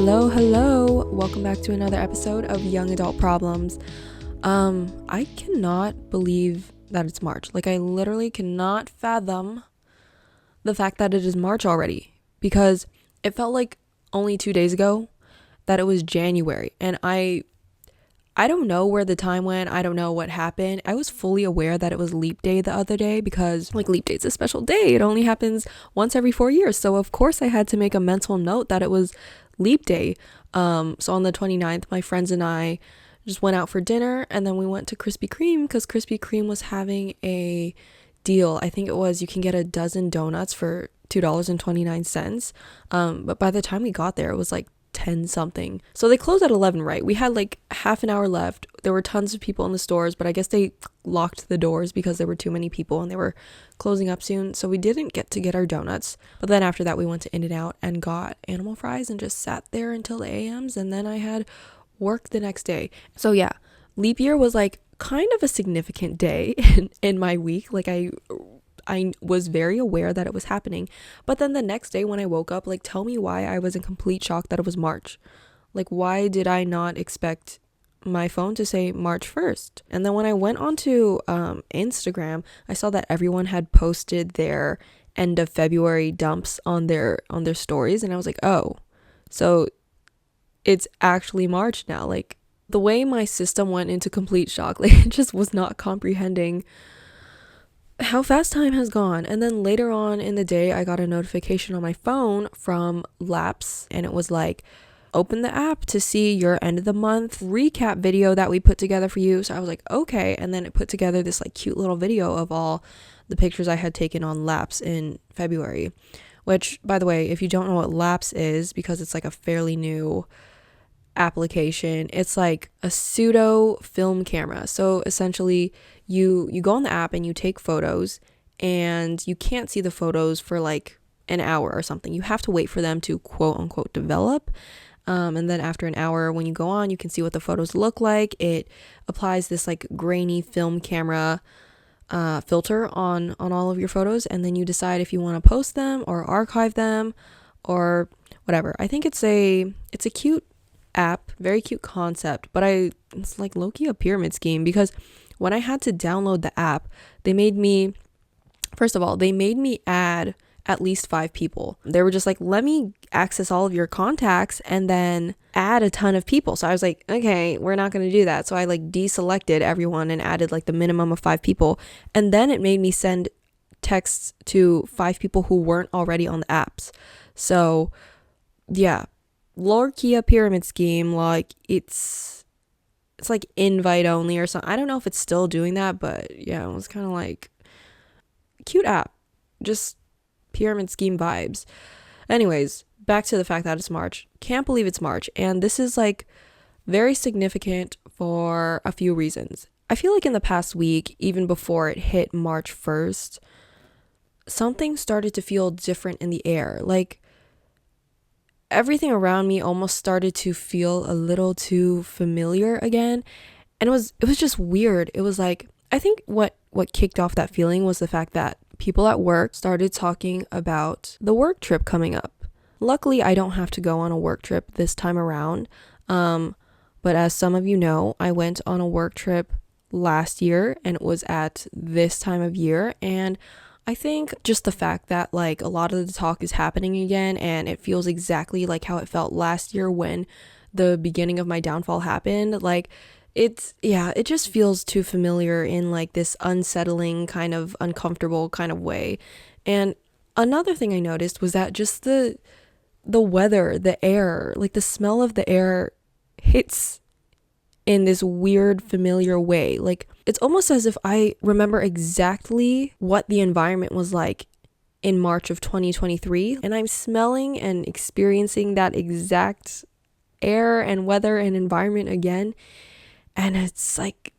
Hello. Welcome back to another episode of Young Adult Problems. I cannot believe that it's March. Like, I literally cannot fathom the fact that it is March already, because it felt like only 2 days ago that it was January, and I don't know where the time went. I don't know what happened. I was fully aware that it was Leap Day the other day because, like, Leap Day is a special day. It only happens once every 4 years. So, of course, I had to make a mental note that it was Leap Day. So on the 29th, my friends and I just went out for dinner, and then we went to Krispy Kreme because Krispy Kreme was having a deal. I think it was you can get a dozen donuts for $2.29. But by the time we got there, it was like 10 something. So they closed at 11, right? We had like half an hour left. There were tons of people in the stores, but I guess they locked the doors because there were too many people and they were closing up soon. So we didn't get to get our donuts. But then after that, we went to In-N-Out and got animal fries and just sat there until the AMs. And then I had work the next day. So yeah, leap year was like kind of a significant day in my week. Like I was very aware that it was happening. But then the next day when I woke up, like, tell me why I was in complete shock that it was March. Like, why did I not expect my phone to say March 1st? And then when I went onto Instagram, I saw that everyone had posted their end of February dumps on their stories. And I was like, oh, so it's actually March now. Like, the way my system went into complete shock, like, it just was not comprehending how fast time has gone. And then later on in the day, I got a notification on my phone from Laps, and it was like, open the app to see your end of the month recap video that we put together for you. So I was like, okay. And then it put together this like cute little video of all the pictures I had taken on Laps in February, which, by the way, if you don't know what Laps is, because it's like a fairly new application, it's like a pseudo film camera. So essentially you go on the app and you take photos, and you can't see the photos for like an hour or something. You have to wait for them to quote unquote develop. And then after an hour, when you go on, you can see what the photos look like. It applies this like grainy film camera filter on all of your photos, and then you decide if you want to post them or archive them or whatever. I think it's a cute app, very cute concept, but it's like low-key a pyramid scheme, because when I had to download the app, they made me add at least 5 people. They were just like, let me access all of your contacts and then add a ton of people. So I was like, okay, we're not going to do that. So I like deselected everyone and added like the minimum of 5 people. And then it made me send texts to 5 people who weren't already on the apps. So yeah, low-key a pyramid scheme. Like it's like invite only or something. I don't know if it's still doing that, but yeah, it was kind of like cute app, just pyramid scheme vibes. Anyways, back to the fact that it's March. Can't believe it's March, and this is like very significant for a few reasons. I feel like in the past week, even before it hit March 1st, something started to feel different in the air. Like, everything around me almost started to feel a little too familiar again. And it was just weird. It was like, I think what kicked off that feeling was the fact that people at work started talking about the work trip coming up. Luckily, I don't have to go on a work trip this time around. But as some of you know, I went on a work trip last year, and it was at this time of year. And I think just the fact that like a lot of the talk is happening again, and it feels exactly like how it felt last year when the beginning of my downfall happened. Like it just feels too familiar in like this unsettling, kind of uncomfortable kind of way. And another thing I noticed was that just the weather, the air, like the smell of the air hits in this weird familiar way. Like it's almost as if I remember exactly what the environment was like in March of 2023, and I'm smelling and experiencing that exact air and weather and environment again. And it's like,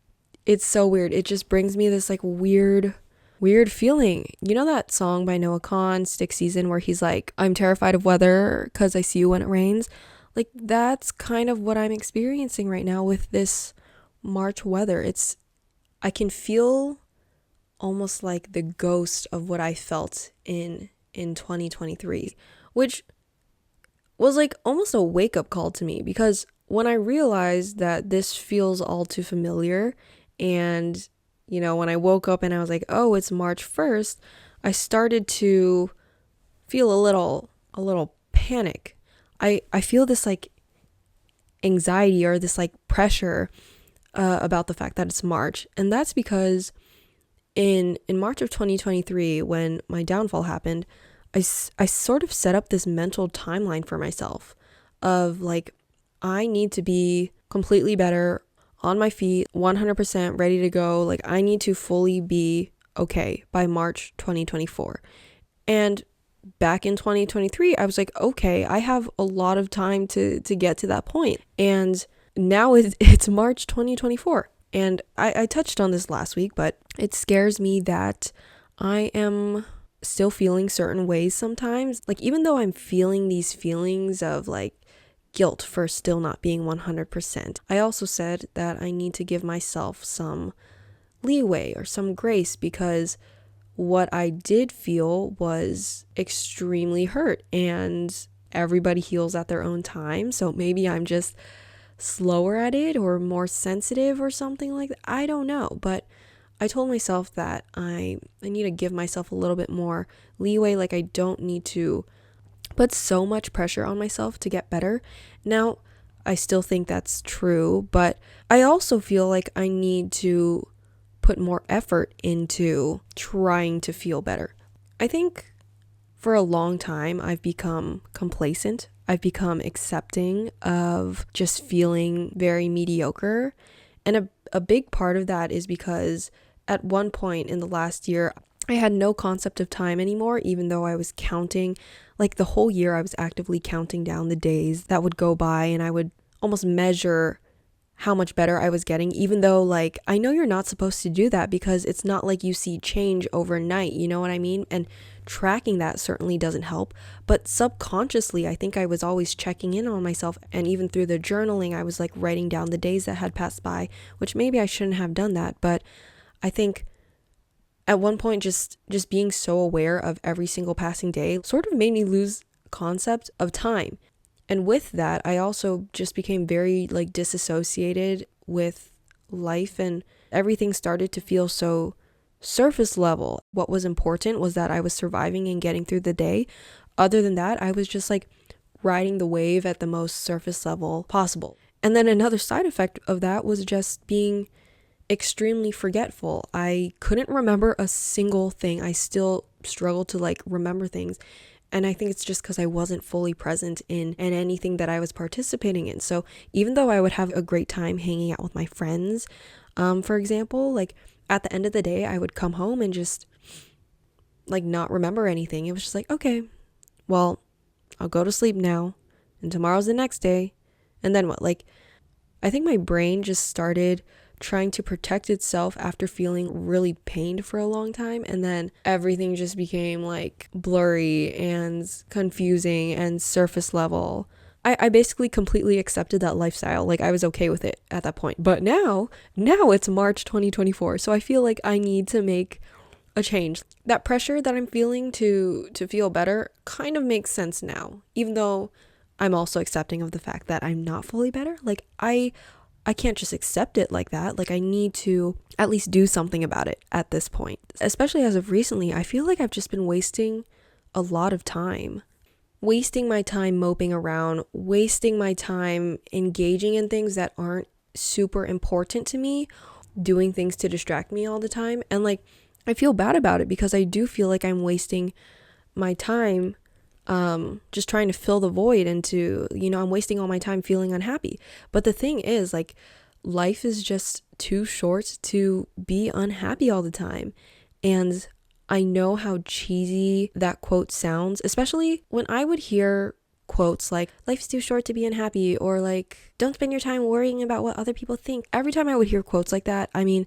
it's so weird. It just brings me this like weird feeling. You know that song by Noah Kahan, Stick Season, where he's like, I'm terrified of weather because I see you when it rains? Like, that's kind of what I'm experiencing right now with this March weather. I can feel almost like the ghost of what I felt in 2023, which was like almost a wake-up call to me, because when I realized that this feels all too familiar, and when I woke up and I was like, oh, it's March 1st, I started to feel a little panic. I feel this like anxiety or this like pressure about the fact that it's March. And that's because in March of 2023, when my downfall happened, I sort of set up this mental timeline for myself of like, I need to be completely better, on my feet, 100% ready to go. Like, I need to fully be okay by March 2024. And back in 2023, I was like, okay, I have a lot of time to get to that point. And now it's March 2024. And I touched on this last week, but it scares me that I am still feeling certain ways sometimes. Like, even though I'm feeling these feelings of like guilt for still not being 100%, I also said that I need to give myself some leeway or some grace, because what I did feel was extremely hurt, and everybody heals at their own time. So maybe I'm just slower at it or more sensitive or something like that. I don't know. But I told myself that I need to give myself a little bit more leeway. Like, I don't need to put so much pressure on myself to get better. Now, I still think that's true, but I also feel like I need to put more effort into trying to feel better. I think for a long time, I've become complacent. I've become accepting of just feeling very mediocre. And a big part of that is because at one point in the last year, I had no concept of time anymore, even though I was counting, like the whole year I was actively counting down the days that would go by, and I would almost measure how much better I was getting, even though like I know you're not supposed to do that, because it's not like you see change overnight, you know what I mean? And tracking that certainly doesn't help, but subconsciously I think I was always checking in on myself, and even through the journaling I was like writing down the days that had passed by, which maybe I shouldn't have done that, but I think at one point just being so aware of every single passing day sort of made me lose concept of time. And with that, I also just became very like disassociated with life, and everything started to feel so surface level. What was important was that I was surviving and getting through the day. Other than that, I was just like riding the wave at the most surface level possible. And then another side effect of that was just being extremely forgetful. I couldn't remember a single thing. I still struggle to like remember things. And I think it's just because I wasn't fully present in anything that I was participating in. So even though I would have a great time hanging out with my friends, for example, like at the end of the day, I would come home and just like not remember anything. It was just like, okay, well, I'll go to sleep now, and tomorrow's the next day. And then what? Like, I think my brain just started trying to protect itself after feeling really pained for a long time, and then everything just became like blurry and confusing and surface level. I basically completely accepted that lifestyle. Like, I was okay with it at that point. But now it's March 2024, so I feel like I need to make a change. That pressure that I'm feeling to feel better kind of makes sense now, even though I'm also accepting of the fact that I'm not fully better. Like, I can't just accept it like that. Like, I need to at least do something about it at this point. Especially as of recently, I feel like I've just been wasting a lot of time. Wasting my time moping around, wasting my time engaging in things that aren't super important to me, doing things to distract me all the time. And like, I feel bad about it, because I do feel like I'm wasting my time just trying to fill the void, and I'm wasting all my time feeling unhappy. But the thing is, like, life is just too short to be unhappy all the time. And I know how cheesy that quote sounds, especially when I would hear quotes like, life's too short to be unhappy, or like, don't spend your time worrying about what other people think. Every time I would hear quotes like that, I mean,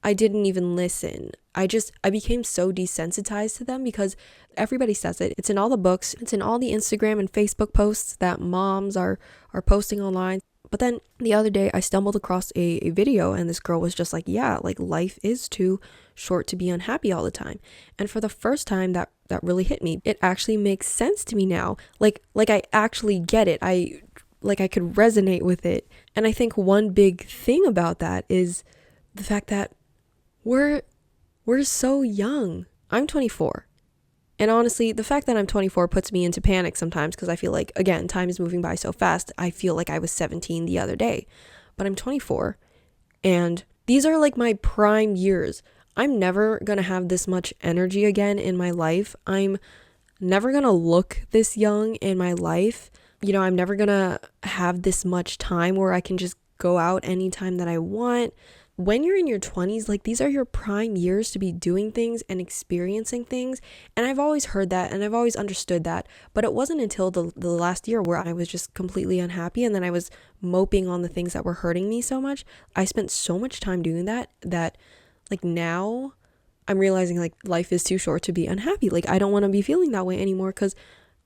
I didn't even listen. I became so desensitized to them, because everybody says it. It's in all the books. It's in all the Instagram and Facebook posts that moms are posting online. But then the other day I stumbled across a video, and this girl was just like, yeah, like life is too short to be unhappy all the time. And for the first time, that that really hit me. It actually makes sense to me now. Like I actually get it. I could resonate with it. And I think one big thing about that is the fact that we're so young. I'm 24. And honestly, the fact that I'm 24 puts me into panic sometimes because I feel like, again, time is moving by so fast. I feel like I was 17 the other day, but I'm 24 and these are like my prime years. I'm never going to have this much energy again in my life. I'm never going to look this young in my life. You know, I'm never going to have this much time where I can just go out anytime that I want. When you're in your 20s, like these are your prime years to be doing things and experiencing things. And I've always heard that and I've always understood that. But it wasn't until the last year where I was just completely unhappy and then I was moping on the things that were hurting me so much. I spent so much time doing that like now I'm realizing like life is too short to be unhappy. Like I don't want to be feeling that way anymore because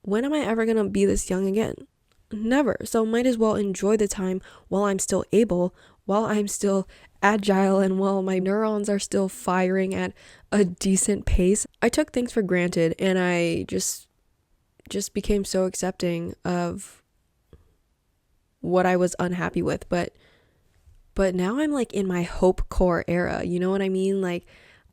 when am I ever going to be this young again? Never. So might as well enjoy the time while I'm still able, while I'm still agile, and while my neurons are still firing at a decent pace. I took things for granted and I just became so accepting of what I was unhappy with. But now I'm like in my hope core era. You know what I mean? Like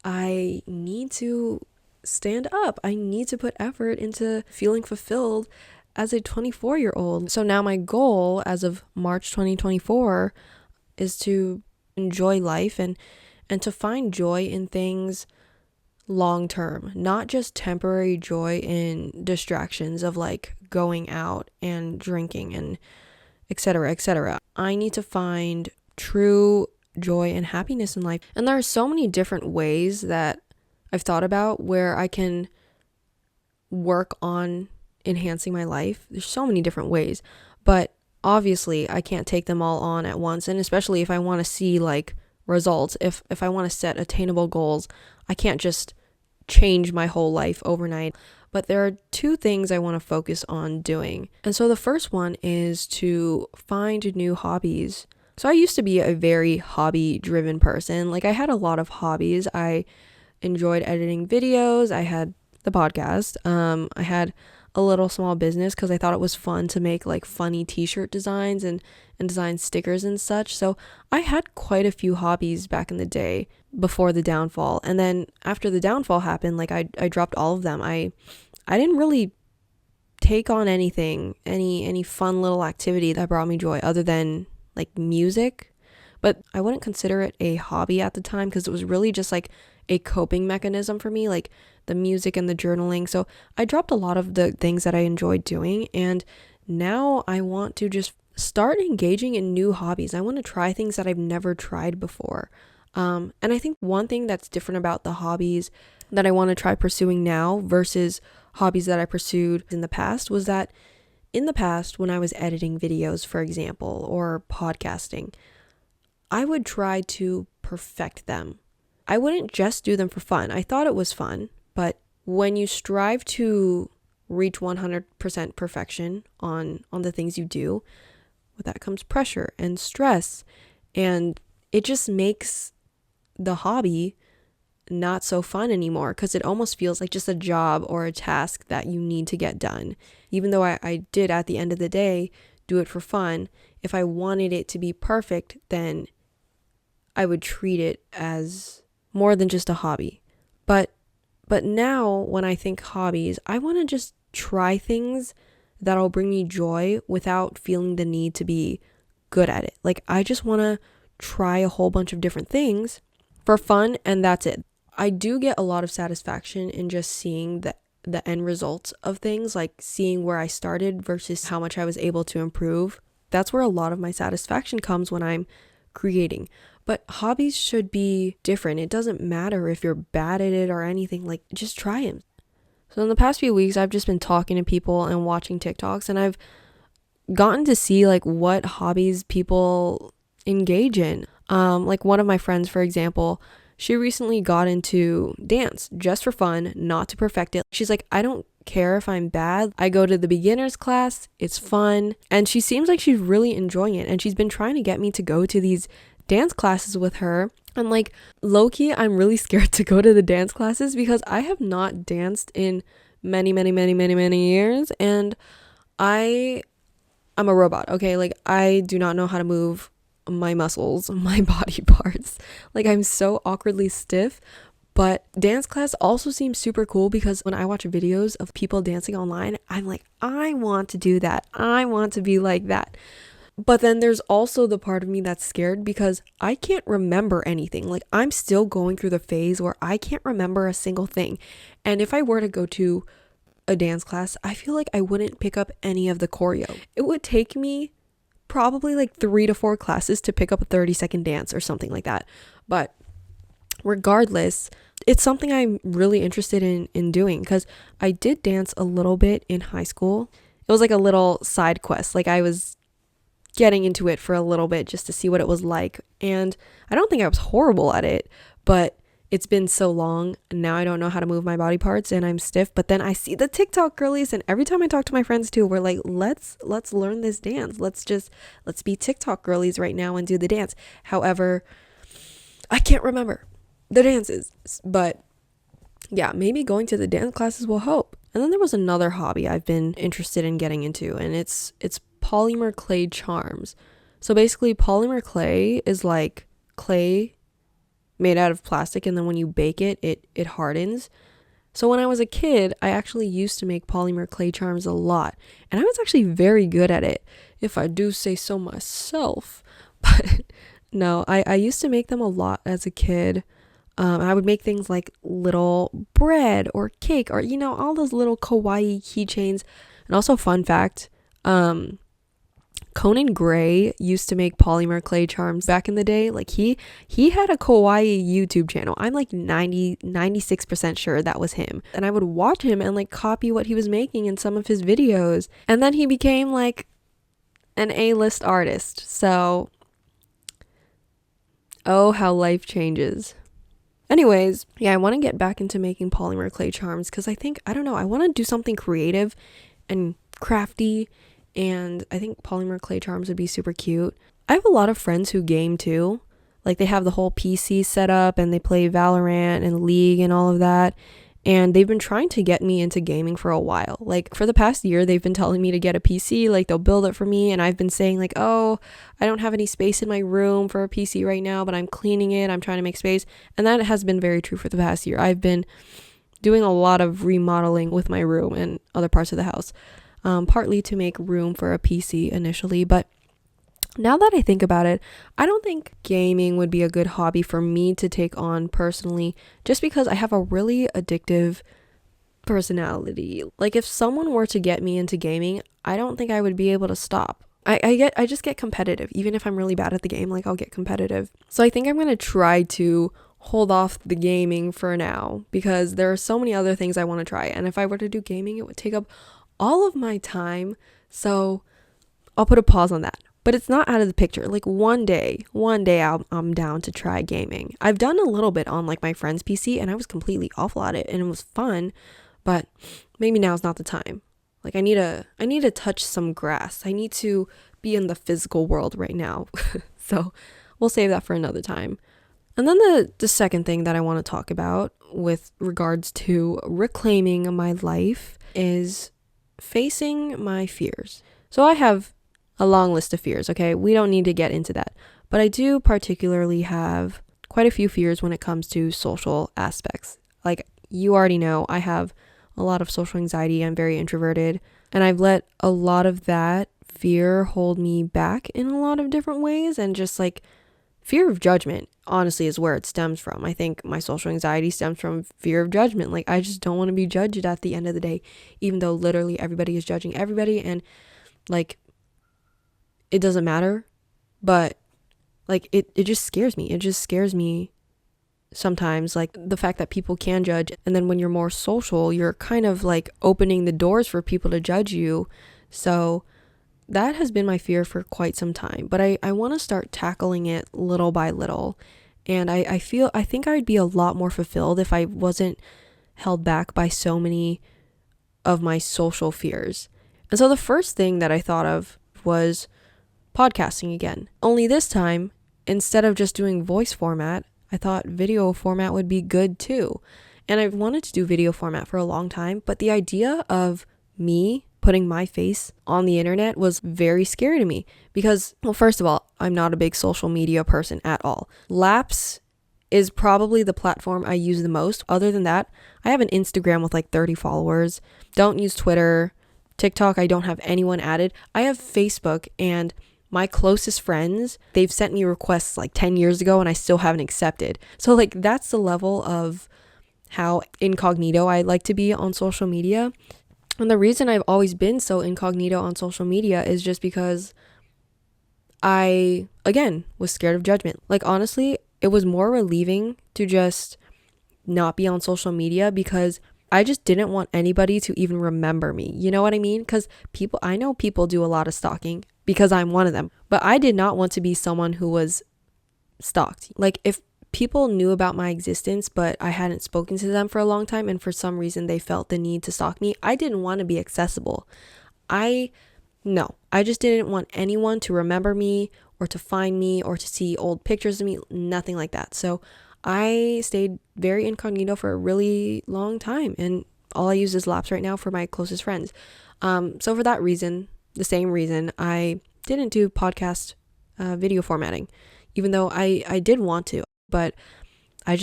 I need to stand up. I need to put effort into feeling fulfilled as a 24-year-old. So now my goal as of March 2024 is to enjoy life and to find joy in things long term, not just temporary joy in distractions of like going out and drinking and etc., etc. I need to find true joy and happiness in life. And there are so many different ways that I've thought about where I can work on enhancing my life. There's so many different ways, but obviously I can't take them all on at once. And especially if I want to see like results, if I want to set attainable goals, I can't just change my whole life overnight. But there are two things I want to focus on doing. And so the first one is to find new hobbies. So I used to be a very hobby driven person. Like I had a lot of hobbies. I enjoyed editing videos. I had the podcast. I had a little small business because I thought it was fun to make like funny t-shirt designs and design stickers and such. So I had quite a few hobbies back in the day before the downfall. And then after the downfall happened, like I dropped all of them. I didn't really take on anything, any fun little activity that brought me joy other than like music. But I wouldn't consider it a hobby at the time because it was really just like a coping mechanism for me, like the music and the journaling. So I dropped a lot of the things that I enjoyed doing, and now I want to just start engaging in new hobbies. I want to try things that I've never tried before. And I think one thing that's different about the hobbies that I want to try pursuing now versus hobbies that I pursued in the past was that in the past, when I was editing videos, for example, or podcasting, I would try to perfect them. I wouldn't just do them for fun. I thought it was fun, but when you strive to reach 100% perfection on the things you do, with that comes pressure and stress, and it just makes the hobby not so fun anymore because it almost feels like just a job or a task that you need to get done. Even though I did at the end of the day do it for fun, if I wanted it to be perfect, then I would treat it as more than just a hobby. But now when I think hobbies, I want to just try things that'll bring me joy without feeling the need to be good at it. Like I just want to try a whole bunch of different things for fun, and that's it. I do get a lot of satisfaction in just seeing the end results of things, like seeing where I started versus how much I was able to improve. That's where a lot of my satisfaction comes when I'm creating. But hobbies should be different. It doesn't matter if you're bad at it or anything, like just try them. So in the past few weeks, I've just been talking to people and watching TikToks, and I've gotten to see like what hobbies people engage in. Like one of my friends, for example, she recently got into dance just for fun, not to perfect it. She's like, I don't care if I'm bad. I go to the beginners class. It's fun. And she seems like she's really enjoying it. And she's been trying to get me to go to these dance classes with her. And like low-key, I'm really scared to go to the dance classes because I have not danced in many, many, many, many, many years. And I'm a robot, okay? Like I do not know how to move my muscles, my body parts. Like I'm so awkwardly stiff. But dance class also seems super cool because when I watch videos of people dancing online, I'm like, I want to do that. I want to be like that. But then there's also the part of me that's scared because I can't remember anything. Like I'm still going through the phase where I can't remember a single thing. And if I were to go to a dance class, I feel like I wouldn't pick up any of the choreo. It would take me probably like 3 to 4 classes to pick up a 30-second dance or something like that. But regardless, it's something I'm really interested in doing because I did dance a little bit in high school. It was like a little side quest. Like I was getting into it for a little bit just to see what it was like. And I don't think I was horrible at it, but it's been so long. Now I don't know how to move my body parts and I'm stiff. But then I see the TikTok girlies, and every time I talk to my friends too, we're like, let's learn this dance. Let's be TikTok girlies right now and do the dance. However, I can't remember the dances, but yeah, maybe going to the dance classes will help. And then there was another hobby I've been interested in getting into, and it's polymer clay charms. So basically polymer clay is like clay made out of plastic, and then when you bake it, it hardens. So when I was a kid, I actually used to make polymer clay charms a lot, and I was actually very good at it, if I do say so myself. But no, I used to make them a lot as a kid. I would make things like little bread or cake or, all those little kawaii keychains. And also, fun fact, Conan Gray used to make polymer clay charms back in the day. Like he had a kawaii YouTube channel. I'm like 96% sure that was him. And I would watch him and like copy what he was making in some of his videos. And then he became like an A-list artist. So, oh, how life changes. Anyways, yeah, I want to get back into making polymer clay charms because I want to do something creative and crafty, and I think polymer clay charms would be super cute. I have a lot of friends who game too. Like they have the whole PC set up and they play Valorant and League and all of that. And they've been trying to get me into gaming for a while. Like for the past year, they've been telling me to get a PC, like they'll build it for me. And I've been saying like, oh, I don't have any space in my room for a PC right now, but I'm cleaning it. I'm trying to make space. And that has been very true for the past year. I've been doing a lot of remodeling with my room and other parts of the house, partly to make room for a PC initially. But now that I think about it, I don't think gaming would be a good hobby for me to take on personally, just because I have a really addictive personality. Like if someone were to get me into gaming, I don't think I would be able to stop. I just get competitive. Even if I'm really bad at the game, like I'll get competitive. So I think I'm going to try to hold off the gaming for now because there are so many other things I want to try. And if I were to do gaming, it would take up all of my time. So I'll put a pause on that. But it's not out of the picture. Like one day I'm down to try gaming. I've done a little bit on like my friend's PC and I was completely awful at it and it was fun, but maybe now's not the time. Like I need to touch some grass. I need to be in the physical world right now. So we'll save that for another time. And then the second thing that I want to talk about with regards to reclaiming my life is facing my fears. So I have a long list of fears, okay? We don't need to get into that. But I do particularly have quite a few fears when it comes to social aspects. Like you already know, I have a lot of social anxiety. I'm very introverted. And I've let a lot of that fear hold me back in a lot of different ways. And just like fear of judgment, honestly, is where it stems from. I think my social anxiety stems from fear of judgment. Like I just don't want to be judged at the end of the day, even though literally everybody is judging everybody. And like, it doesn't matter, but like it just scares me. It just scares me sometimes, like the fact that people can judge. And then when you're more social, you're kind of like opening the doors for people to judge you. So that has been my fear for quite some time, but I want to start tackling it little by little. And I think I would be a lot more fulfilled if I wasn't held back by so many of my social fears. And so the first thing that I thought of was podcasting again. Only this time, instead of just doing voice format, I thought video format would be good too. And I've wanted to do video format for a long time, but the idea of me putting my face on the internet was very scary to me because, well, first of all, I'm not a big social media person at all. Laps is probably the platform I use the most. Other than that, I have an Instagram with like 30 followers. Don't use Twitter. TikTok, I don't have anyone added. I have Facebook, and my closest friends, they've sent me requests like 10 years ago and I still haven't accepted. So like that's the level of how incognito I like to be on social media. And the reason I've always been so incognito on social media is just because I, again, was scared of judgment. Like honestly, it was more relieving to just not be on social media because I just didn't want anybody to even remember me. You know what I mean? Because I know people do a lot of stalking because I'm one of them. But I did not want to be someone who was stalked. Like if people knew about my existence, but I hadn't spoken to them for a long time, and for some reason they felt the need to stalk me, I didn't want to be accessible. I just didn't want anyone to remember me or to find me or to see old pictures of me, nothing like that. So I stayed very incognito for a really long time, and all I use is Laps right now for my closest friends. So for that reason, the same reason, I didn't do podcast video formatting, even though I did want to, but I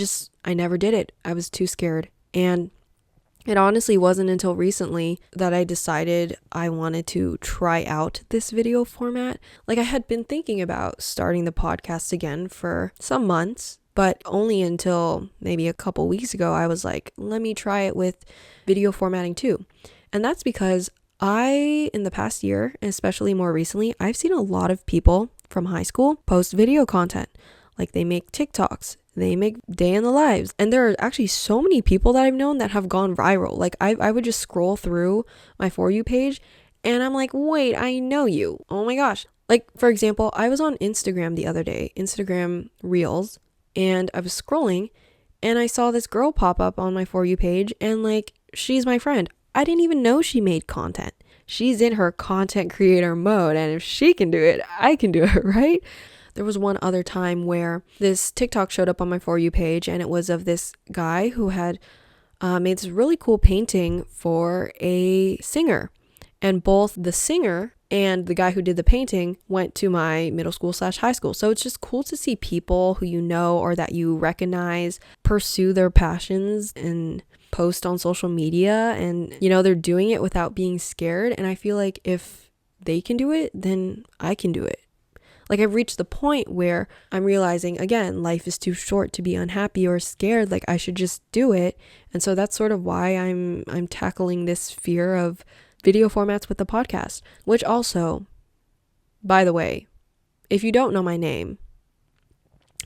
never did it. I was too scared. And it honestly wasn't until recently that I decided I wanted to try out this video format. Like I had been thinking about starting the podcast again for some months, but only until maybe a couple weeks ago, I was like, let me try it with video formatting too. And that's because in the past year, especially more recently, I've seen a lot of people from high school post video content. Like they make TikToks, they make day in the lives. And there are actually so many people that I've known that have gone viral. Like I would just scroll through my For You page and I'm like, wait, I know you. Oh my gosh. Like for example, I was on Instagram the other day, Instagram Reels, and I was scrolling and I saw this girl pop up on my For You page and like, she's my friend. I didn't even know she made content. She's in her content creator mode, and if she can do it, I can do it, right? There was one other time where this TikTok showed up on my For You page, and it was of this guy who had made this really cool painting for a singer. And both the singer and the guy who did the painting went to my middle school / high school. So it's just cool to see people who you know or that you recognize pursue their passions and post on social media, and they're doing it without being scared. And I feel like if they can do it, then I can do it. Like I've reached the point where I'm realizing, again, life is too short to be unhappy or scared. Like I should just do it. And so that's sort of why I'm tackling this fear of video formats with the podcast. Which also, by the way, if you don't know my name,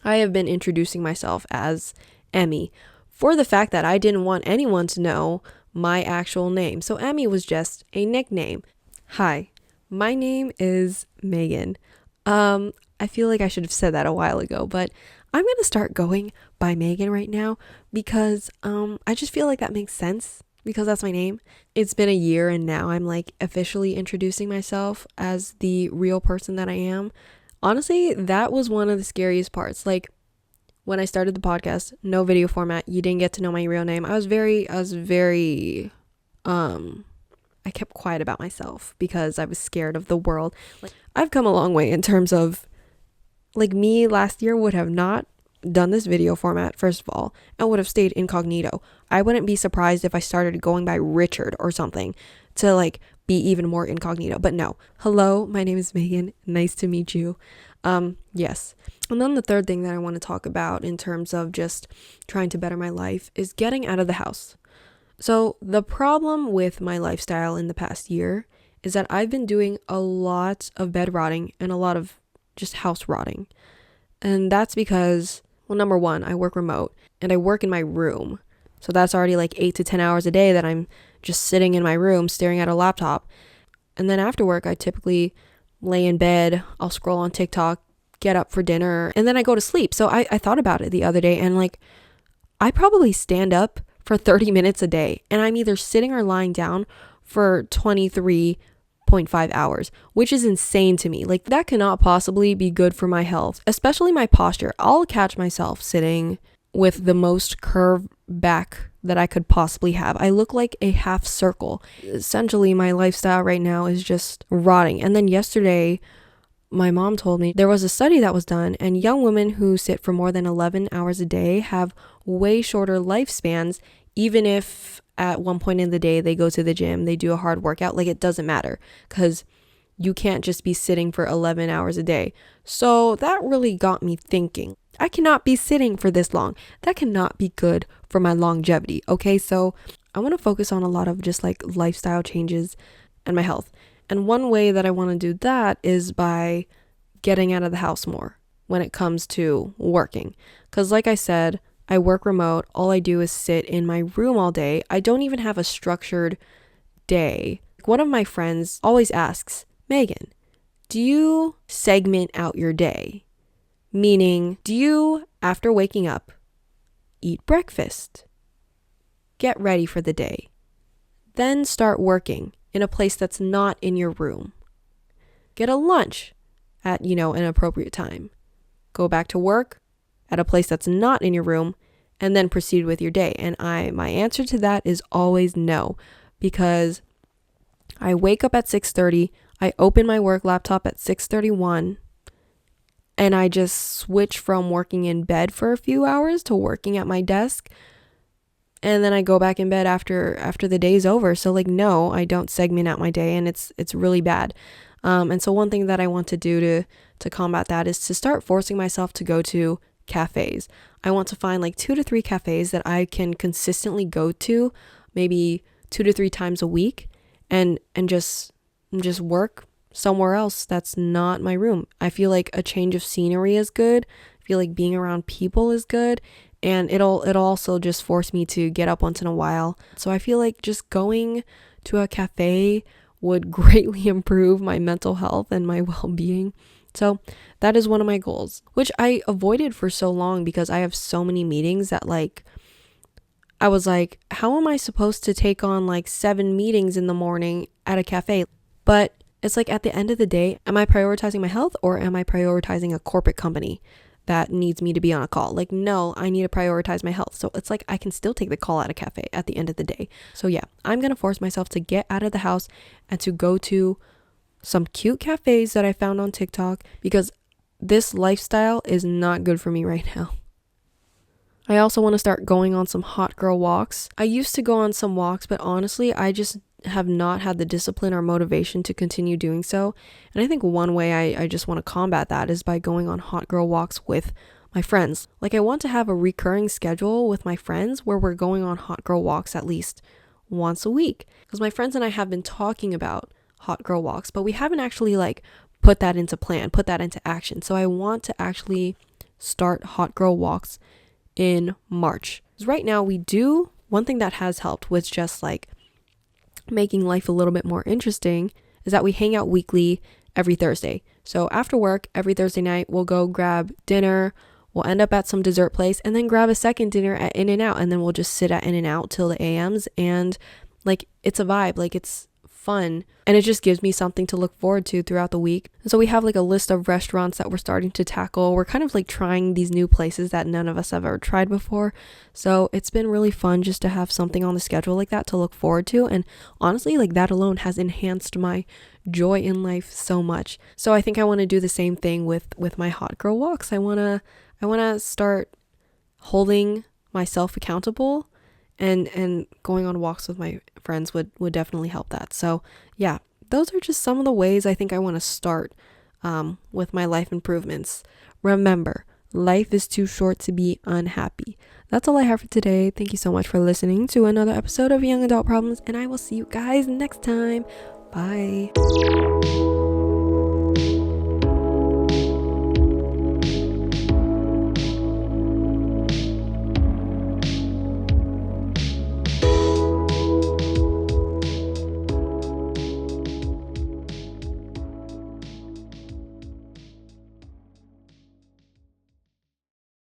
I have been introducing myself as Emmy for the fact that I didn't want anyone to know my actual name. So Emmy was just a nickname. Hi, my name is Megan. I feel like I should have said that a while ago, but I'm going to start going by Megan right now because I just feel like that makes sense because that's my name. It's been a year and now I'm like officially introducing myself as the real person that I am. Honestly, that was one of the scariest parts. Like when I started the podcast, no video format, you didn't get to know my real name. I kept quiet about myself because I was scared of the world. Like I've come a long way in terms of like me last year would have not done this video format, first of all, and would have stayed incognito. I wouldn't be surprised if I started going by Richard or something to like be even more incognito. But no. Hello, my name is Megan. Nice to meet you. Yes. And then the third thing that I want to talk about in terms of just trying to better my life is getting out of the house. So the problem with my lifestyle in the past year is that I've been doing a lot of bed rotting and a lot of just house rotting. And that's because, well, number one, I work remote and I work in my room. So that's already like 8 to 10 hours a day that I'm just sitting in my room staring at a laptop. And then after work, I typically lay in bed, I'll scroll on TikTok, get up for dinner, and then I go to sleep. So I thought about it the other day and like, I probably stand up for 30 minutes a day and I'm either sitting or lying down for 23.5 8.5 hours, which is insane to me. Like, that cannot possibly be good for my health, especially my posture. I'll catch myself sitting with the most curved back that I could possibly have. I look like a half circle. Essentially, my lifestyle right now is just rotting. And then yesterday, my mom told me there was a study that was done, and young women who sit for more than 11 hours a day have way shorter lifespans, even if at one point in the day they go to the gym, they do a hard workout. Like, it doesn't matter, because you can't just be sitting for 11 hours a day. So that really got me thinking. I cannot be sitting for this long. That cannot be good for my longevity. Okay, so I want to focus on a lot of just like lifestyle changes and my health. And one way that I want to do that is by getting out of the house more when it comes to working. Because like I said, I work remote. All I do is sit in my room all day. I don't even have a structured day. One of my friends always asks, Megan, do you segment out your day? Meaning, do you, after waking up, eat breakfast, get ready for the day, then start working in a place that's not in your room, get a lunch at, an appropriate time, go back to work at a place that's not in your room, and then proceed with your day? And my answer to that is always no, because I wake up at 6:30, I open my work laptop at 6:31, and I just switch from working in bed for a few hours to working at my desk. And then I go back in bed after the day's over. So like, no, I don't segment out my day, and it's really bad. And so one thing that I want to do to combat that is to start forcing myself to go to cafes. I want to find like 2 to 3 cafes that I can consistently go to, maybe 2 to 3 times a week, and just work somewhere else that's not my room. I feel like a change of scenery is good. I feel like being around people is good, and it'll also just force me to get up once in a while. So I feel like just going to a cafe would greatly improve my mental health and my well-being. So that is one of my goals, which I avoided for so long because I have so many meetings that like I was like, how am I supposed to take on like 7 meetings in the morning at a cafe? But it's like, at the end of the day, am I prioritizing my health, or am I prioritizing a corporate company that needs me to be on a call? Like, no, I need to prioritize my health. So it's like, I can still take the call at a cafe at the end of the day. So yeah, I'm going to force myself to get out of the house and to go to some cute cafes that I found on TikTok, because this lifestyle is not good for me right now. I also want to start going on some hot girl walks. I used to go on some walks, but honestly, I just have not had the discipline or motivation to continue doing so. And I think one way I just want to combat that is by going on hot girl walks with my friends. Like, I want to have a recurring schedule with my friends where we're going on hot girl walks at least once a week. Because my friends and I have been talking about hot girl walks, but we haven't actually like put that into action. So I want to actually start hot girl walks in March. Because right now we do, one thing that has helped with just like making life a little bit more interesting is that we hang out weekly every Thursday. So after work, every Thursday night, we'll go grab dinner. We'll end up at some dessert place and then grab a second dinner at In-N-Out, and then we'll just sit at In-N-Out till the AMs, and like, it's a vibe, like it's fun, and it just gives me something to look forward to throughout the week. And so we have like a list of restaurants that we're starting to tackle. We're kind of like trying these new places that none of us have ever tried before. So it's been really fun just to have something on the schedule like that to look forward to. And honestly, like, that alone has enhanced my joy in life so much. So I think I want to do the same thing with my hot girl walks. I want to start holding myself accountable, and going on walks with my friends would definitely help that. So yeah, those are just some of the ways I think I want to start with my life improvements. Remember, life is too short to be unhappy. That's all I have for today. Thank you so much for listening to another episode of Young Adult Problems, and I will see you guys next time. Bye.